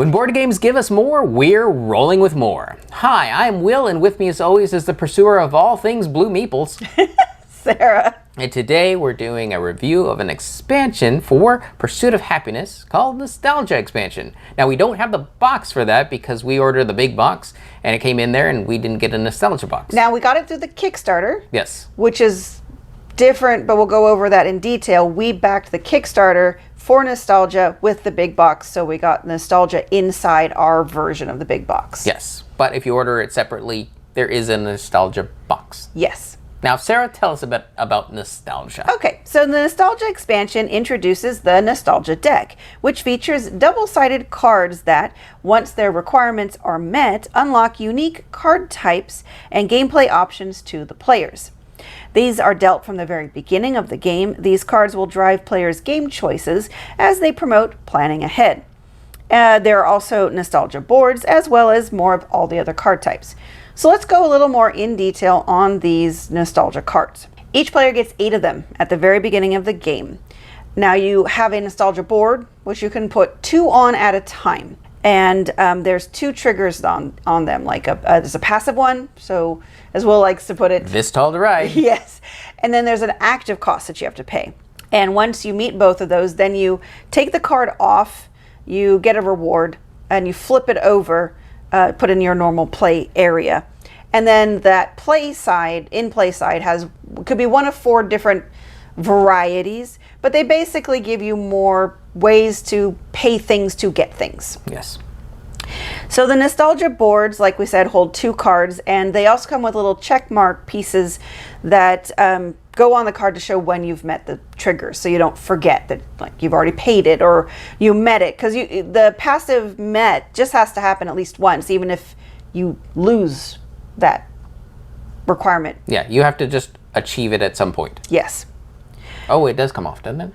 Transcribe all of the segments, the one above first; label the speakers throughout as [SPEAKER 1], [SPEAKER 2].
[SPEAKER 1] When board games give us more, we're rolling with more. Hi, I'm Will, and with me as always is the pursuer of all things Blue Meeples,
[SPEAKER 2] Sarah.
[SPEAKER 1] And today we're doing a review of an expansion for Pursuit of Happiness called Nostalgia Expansion. Now we don't have the box for that because we ordered the big box and it came in there and we didn't get a Nostalgia box.
[SPEAKER 2] Now we got it through the Kickstarter.
[SPEAKER 1] Yes.
[SPEAKER 2] Which is different, but we'll go over that in detail. We backed the Kickstarter for Nostalgia with the big box, so we got Nostalgia inside our version of the big box.
[SPEAKER 1] Yes, but if you order it separately, there is a Nostalgia box.
[SPEAKER 2] Yes.
[SPEAKER 1] Now, Sarah, tell us a bit about Nostalgia.
[SPEAKER 2] Okay, so the Nostalgia expansion introduces the Nostalgia deck, which features double-sided cards that, once their requirements are met, unlock unique card types and gameplay options to the players. These are dealt from the very beginning of the game. These cards will drive players' game choices as they promote planning ahead. There are also Nostalgia boards, as well as more of all the other card types. So let's go a little more in detail on these Nostalgia cards. Each player gets 8 of them at the very beginning of the game. Now you have a Nostalgia board, which you can put 2 on at a time. And there's 2 triggers on them, like there's a passive one, so as Will likes to put it.
[SPEAKER 1] This tall to ride.
[SPEAKER 2] Yes. And then there's an active cost that you have to pay. And once you meet both of those, then you take the card off, you get a reward, and you flip it over, put in your normal play area. And then that in-play side could be one of 4 different varieties, but they basically give you more ways to pay things to get things.
[SPEAKER 1] Yes.
[SPEAKER 2] So the Nostalgia boards, like we said, hold 2 cards, and they also come with little check mark pieces that go on the card to show when you've met the triggers, so you don't forget that like you've already paid it or you met it, because the passive met just has to happen at least once, even if you lose that requirement.
[SPEAKER 1] Yeah, you have to just achieve it at some point.
[SPEAKER 2] Yes.
[SPEAKER 1] Oh, it does come off, doesn't it?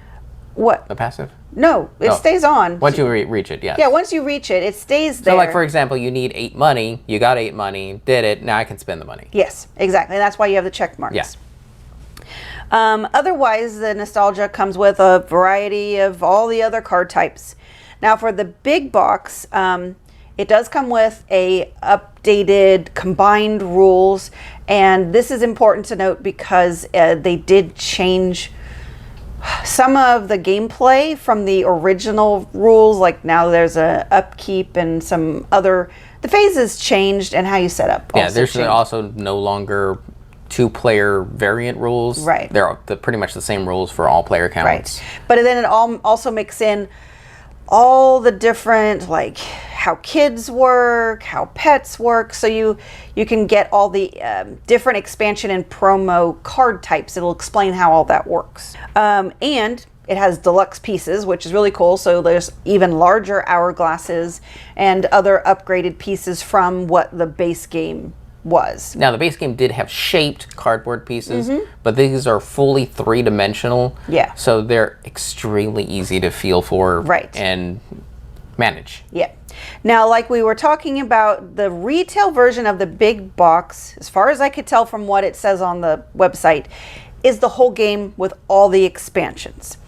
[SPEAKER 2] What?
[SPEAKER 1] The passive?
[SPEAKER 2] No, it stays on.
[SPEAKER 1] Once you reach it, yes.
[SPEAKER 2] Yeah, once you reach it, it stays there.
[SPEAKER 1] So like, for example, you need 8 money, you got 8 money, did it, now I can spend the money.
[SPEAKER 2] Yes, exactly. That's why you have the check marks.
[SPEAKER 1] Yeah.
[SPEAKER 2] Otherwise, the Nostalgia comes with a variety of all the other card types. Now, for the big box, it does come with a updated combined rules, and this is important to note because they did change some of the gameplay from the original rules. Like now there's a upkeep and some other, the phases changed and how you set up.
[SPEAKER 1] Yeah, there's also no longer 2-player variant rules.
[SPEAKER 2] Right.
[SPEAKER 1] They're pretty much the same rules for all player counts.
[SPEAKER 2] Right. But then it also mix in all the different, like how kids work, how pets work, so you can get all the different expansion and promo card types. It'll explain how all that works. And it has deluxe pieces, which is really cool. So there's even larger hourglasses and other upgraded pieces from what the base game was.
[SPEAKER 1] Now, the base game did have shaped cardboard pieces, but these are fully 3-dimensional.
[SPEAKER 2] Yeah.
[SPEAKER 1] So they're extremely easy to feel for
[SPEAKER 2] Right.
[SPEAKER 1] and manage.
[SPEAKER 2] Yeah. Now, like we were talking about, the retail version of the big box, as far as I could tell from what it says on the website, is the whole game with all the expansions.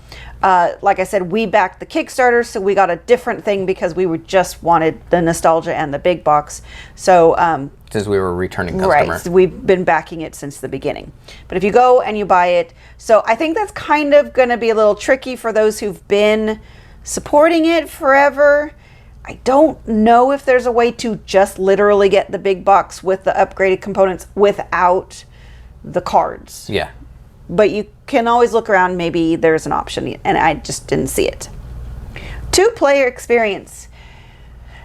[SPEAKER 2] Like I said, we backed the Kickstarter, so we got a different thing because we just wanted the Nostalgia and the big box. So
[SPEAKER 1] since we were a returning customer.
[SPEAKER 2] right, so we've been backing it since the beginning. But if you go and you buy it, so I think that's kind of going to be a little tricky for those who've been supporting it forever. I don't know if there's a way to just literally get the big box with the upgraded components without the cards.
[SPEAKER 1] Yeah.
[SPEAKER 2] But you can always look around, maybe there's an option, and I just didn't see it. 2-player experience.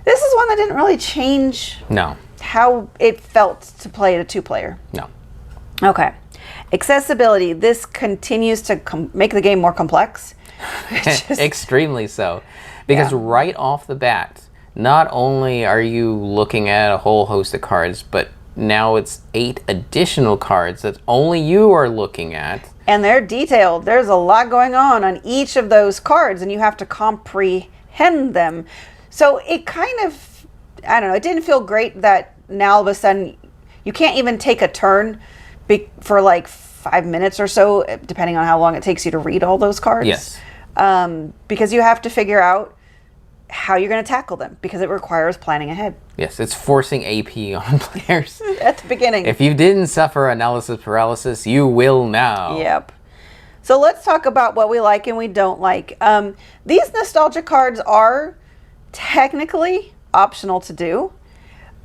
[SPEAKER 2] This is one that didn't really change
[SPEAKER 1] No.
[SPEAKER 2] how it felt to play the 2-player.
[SPEAKER 1] No.
[SPEAKER 2] Okay. Accessibility. This continues to make the game more complex.
[SPEAKER 1] Extremely so. Because right off the bat, not only are you looking at a whole host of cards, but now it's 8 additional cards that only you are looking at.
[SPEAKER 2] And they're detailed. There's a lot going on each of those cards, and you have to comprehend them. So it kind of, I don't know, it didn't feel great that now all of a sudden you can't even take a turn for like 5 minutes or so, depending on how long it takes you to read all those cards.
[SPEAKER 1] Yes.
[SPEAKER 2] Because you have to figure out how you're going to tackle them because it requires planning ahead.
[SPEAKER 1] Yes, it's forcing AP on players.
[SPEAKER 2] At the beginning.
[SPEAKER 1] If you didn't suffer analysis paralysis, you will now.
[SPEAKER 2] Yep. So let's talk about what we like and we don't like. These nostalgia cards are technically optional to do.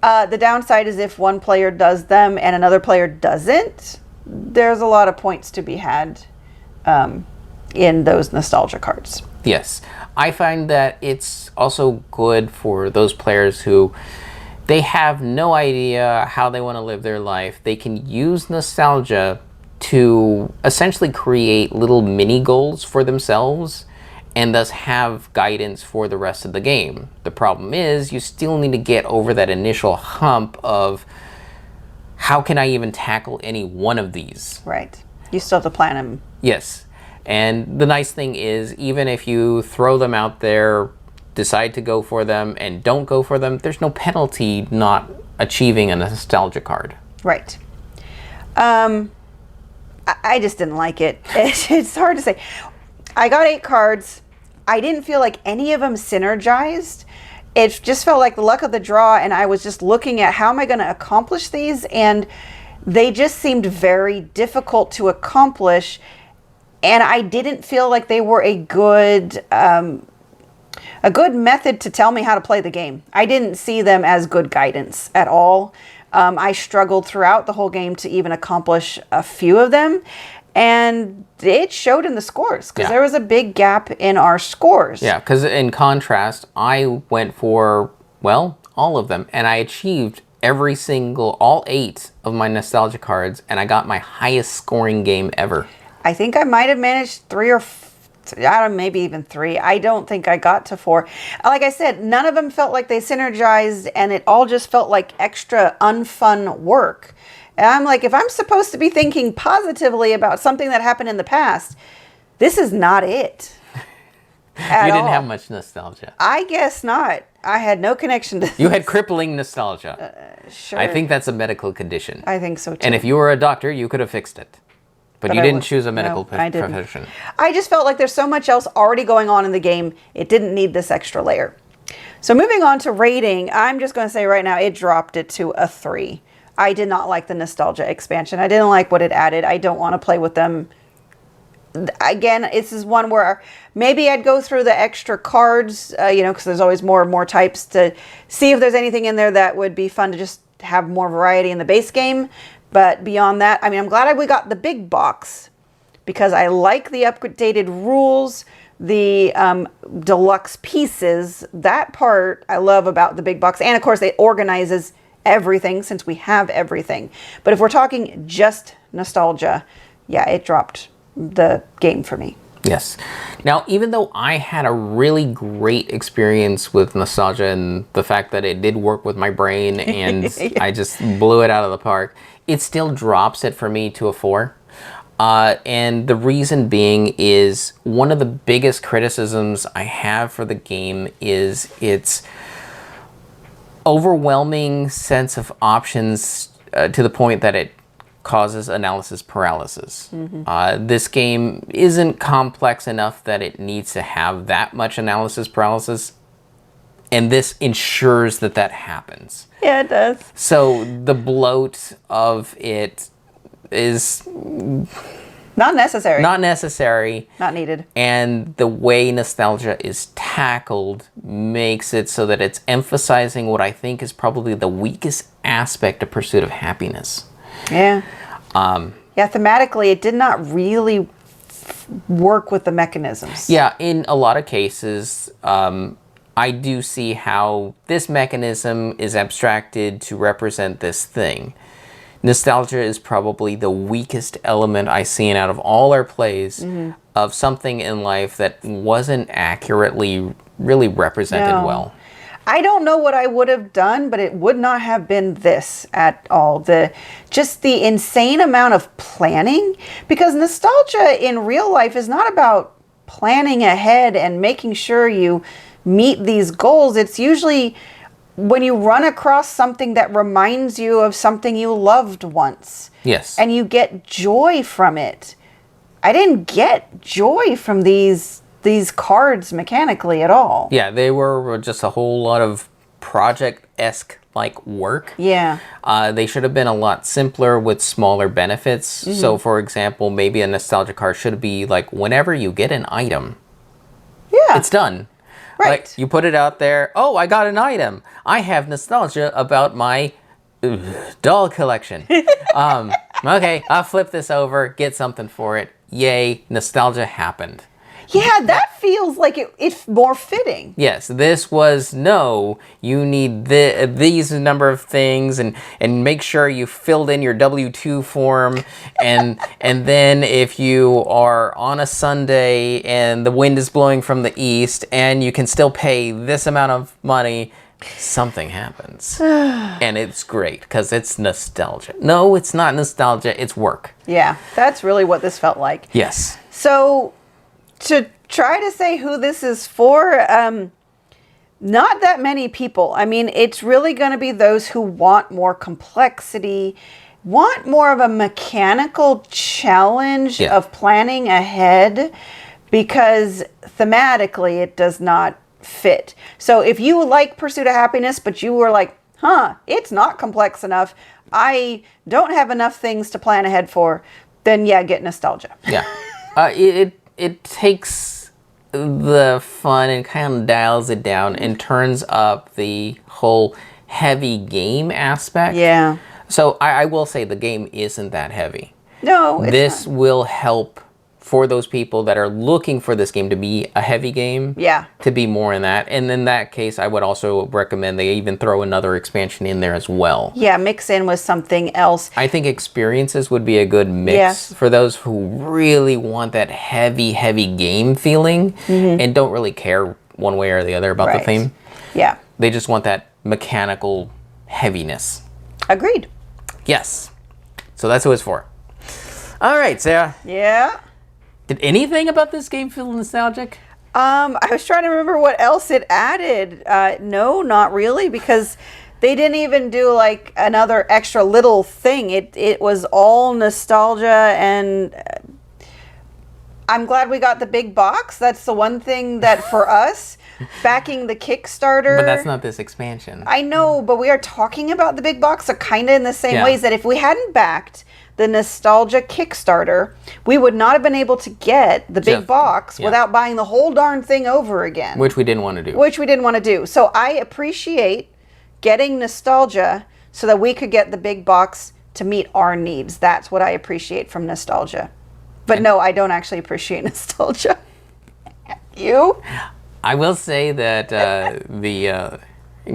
[SPEAKER 2] The downside is if one player does them and another player doesn't, there's a lot of points to be had in those nostalgia cards.
[SPEAKER 1] Yes. I find that it's also good for those players who they have no idea how they want to live their life. They can use nostalgia to essentially create little mini goals for themselves and thus have guidance for the rest of the game. The problem is you still need to get over that initial hump of how can I even tackle any one of these?
[SPEAKER 2] Right. You still have to plan them.
[SPEAKER 1] Yes. And the nice thing is, even if you throw them out there, decide to go for them, and don't go for them, there's no penalty not achieving a nostalgia card.
[SPEAKER 2] Right. I just didn't like it. It's hard to say. I got 8 cards. I didn't feel like any of them synergized. It just felt like the luck of the draw, and I was just looking at how am I going to accomplish these, and they just seemed very difficult to accomplish, and I didn't feel like they were a good method to tell me how to play the game. I didn't see them as good guidance at all. I struggled throughout the whole game to even accomplish a few of them, and it showed in the scores because there was a big gap in our scores.
[SPEAKER 1] Yeah, because in contrast, I went for, well, all of them, and I achieved all 8 of my nostalgia cards, and I got my highest scoring game ever.
[SPEAKER 2] I think I might have managed 3 or I don't know, maybe even 3. I don't think I got to 4. Like I said, none of them felt like they synergized, and it all just felt like extra unfun work. And I'm like, if I'm supposed to be thinking positively about something that happened in the past, this is not it.
[SPEAKER 1] You didn't have much nostalgia.
[SPEAKER 2] I guess not. I had no connection to this.
[SPEAKER 1] You had crippling nostalgia.
[SPEAKER 2] Sure.
[SPEAKER 1] I think that's a medical condition.
[SPEAKER 2] I think so too.
[SPEAKER 1] And if you were a doctor, you could have fixed it. But you didn't choose a medical profession.
[SPEAKER 2] I just felt like there's so much else already going on in the game. It didn't need this extra layer. So moving on to rating, I'm just going to say right now it dropped it to a 3. I did not like the nostalgia expansion. I didn't like what it added. I don't want to play with them. Again, this is one where maybe I'd go through the extra cards, because there's always more and more types to see if there's anything in there that would be fun to just have more variety in the base game. But beyond that, I mean, I'm glad we got the big box because I like the updated rules, the deluxe pieces. That part I love about the big box. And of course, it organizes everything since we have everything. But if we're talking just nostalgia, yeah, it dropped the game for me.
[SPEAKER 1] Yes. Now, even though I had a really great experience with nostalgia and the fact that it did work with my brain and I just blew it out of the park, it still drops it for me to a 4. And the reason being is one of the biggest criticisms I have for the game is its overwhelming sense of options to the point that it causes analysis paralysis. This game isn't complex enough that it needs to have that much analysis paralysis, and this ensures that that happens.
[SPEAKER 2] Yeah, it does.
[SPEAKER 1] So the bloat of it is
[SPEAKER 2] not necessary.
[SPEAKER 1] Not necessary.
[SPEAKER 2] Not needed.
[SPEAKER 1] And the way nostalgia is tackled makes it so that it's emphasizing what I think is probably the weakest aspect of Pursuit of Happiness.
[SPEAKER 2] Yeah. Thematically, it did not really work with the mechanisms.
[SPEAKER 1] Yeah, in a lot of cases, I do see how this mechanism is abstracted to represent this thing. Nostalgia is probably the weakest element I've seen out of all our plays of something in life that wasn't accurately really represented well.
[SPEAKER 2] I don't know what I would have done, but it would not have been this at all. Just the insane amount of planning, because nostalgia in real life is not about planning ahead and making sure you meet these goals. It's usually when you run across something that reminds you of something you loved once.
[SPEAKER 1] Yes.
[SPEAKER 2] And you get joy from it. I didn't get joy from these these cards mechanically at all.
[SPEAKER 1] Yeah, they were just a whole lot of project-esque like work.
[SPEAKER 2] Yeah.
[SPEAKER 1] They should have been a lot simpler with smaller benefits. So, for example, maybe a nostalgia card should be like whenever you get an item,
[SPEAKER 2] Yeah.
[SPEAKER 1] it's done.
[SPEAKER 2] Right.
[SPEAKER 1] Like, you put it out there. Oh, I got an item. I have nostalgia about my doll collection. Okay, I'll flip this over, get something for it. Yay, nostalgia happened.
[SPEAKER 2] Yeah, that feels like it's more fitting.
[SPEAKER 1] Yes, this was no, you need these number of things and make sure you filled in your W-2 form and then if you are on a Sunday and the wind is blowing from the east and you can still pay this amount of money, something happens. And it's great because it's nostalgia. No, it's not nostalgia, it's work.
[SPEAKER 2] Yeah, that's really what this felt like.
[SPEAKER 1] Yes.
[SPEAKER 2] So, to try to say who this is for, not that many people. I mean, it's really going to be those who want more complexity, want more of a mechanical challenge of planning ahead, because thematically it does not fit. So if you like Pursuit of Happiness, but you were like, it's not complex enough, I don't have enough things to plan ahead for, then yeah, get Nostalgia.
[SPEAKER 1] Yeah. It takes the fun and kind of dials it down and turns up the whole heavy game aspect.
[SPEAKER 2] Yeah.
[SPEAKER 1] So I will say the game isn't that heavy.
[SPEAKER 2] No, it's
[SPEAKER 1] This
[SPEAKER 2] not.
[SPEAKER 1] will help for those people that are looking for this game to be a heavy game.
[SPEAKER 2] Yeah.
[SPEAKER 1] To be more in that. And in that case, I would also recommend they even throw another expansion in there as well.
[SPEAKER 2] Yeah, mix in with something else.
[SPEAKER 1] I think experiences would be a good mix
[SPEAKER 2] Yes.
[SPEAKER 1] for those who really want that heavy, heavy game feeling and don't really care one way or the other about the
[SPEAKER 2] Right.
[SPEAKER 1] theme.
[SPEAKER 2] Yeah.
[SPEAKER 1] They just want that mechanical heaviness.
[SPEAKER 2] Agreed.
[SPEAKER 1] Yes. So that's who it's for. All right, Sarah.
[SPEAKER 2] Yeah.
[SPEAKER 1] Did anything about this game feel nostalgic?
[SPEAKER 2] I was trying to remember what else it added. No, not really, because they didn't even do like another extra little thing. It was all nostalgia, and I'm glad we got the big box. That's the one thing that for us, backing the Kickstarter.
[SPEAKER 1] But that's not this expansion.
[SPEAKER 2] I know, but we are talking about the big box, so kind of in the same
[SPEAKER 1] Yeah.
[SPEAKER 2] ways that if we hadn't backed the Nostalgia Kickstarter, we would not have been able to get the big box without buying the whole darn thing over again.
[SPEAKER 1] Which we didn't want to do.
[SPEAKER 2] Which we didn't want to do. So I appreciate getting Nostalgia so that we could get the big box to meet our needs. That's what I appreciate from Nostalgia. But no, I don't actually appreciate Nostalgia. You?
[SPEAKER 1] I will say that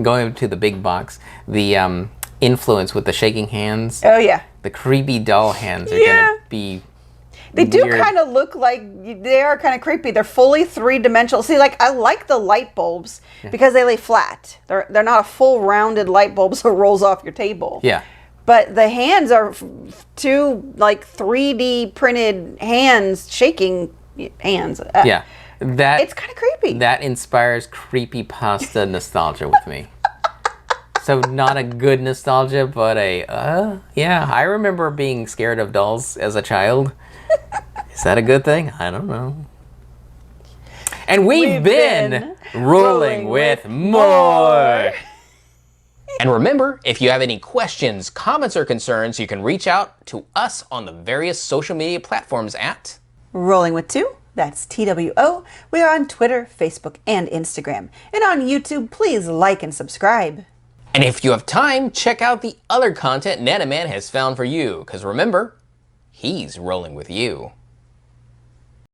[SPEAKER 1] going to the big box, the influence with the shaking hands,
[SPEAKER 2] Oh, yeah.
[SPEAKER 1] the creepy doll hands are
[SPEAKER 2] Yeah.
[SPEAKER 1] going to be
[SPEAKER 2] They do
[SPEAKER 1] weird.
[SPEAKER 2] kind of look like, they are kind of creepy. They're fully three-dimensional. See, like, I like the light bulbs because they lay flat. They're not a full rounded light bulb so it rolls off your table.
[SPEAKER 1] Yeah.
[SPEAKER 2] But the hands are two, like, 3D printed hands, shaking hands.
[SPEAKER 1] Yeah. That
[SPEAKER 2] It's kind of creepy.
[SPEAKER 1] that inspires creepypasta nostalgia with me. So not a good nostalgia, but yeah, I remember being scared of dolls as a child. Is that a good thing? I don't know. And we've been rolling with more. And remember, if you have any questions, comments, or concerns, you can reach out to us on the various social media platforms at
[SPEAKER 2] Rolling with Two. That's TWO. We are on Twitter, Facebook, and Instagram. And on YouTube, please like and subscribe.
[SPEAKER 1] And if you have time, check out the other content Nanaman has found for you, because remember, he's rolling with you.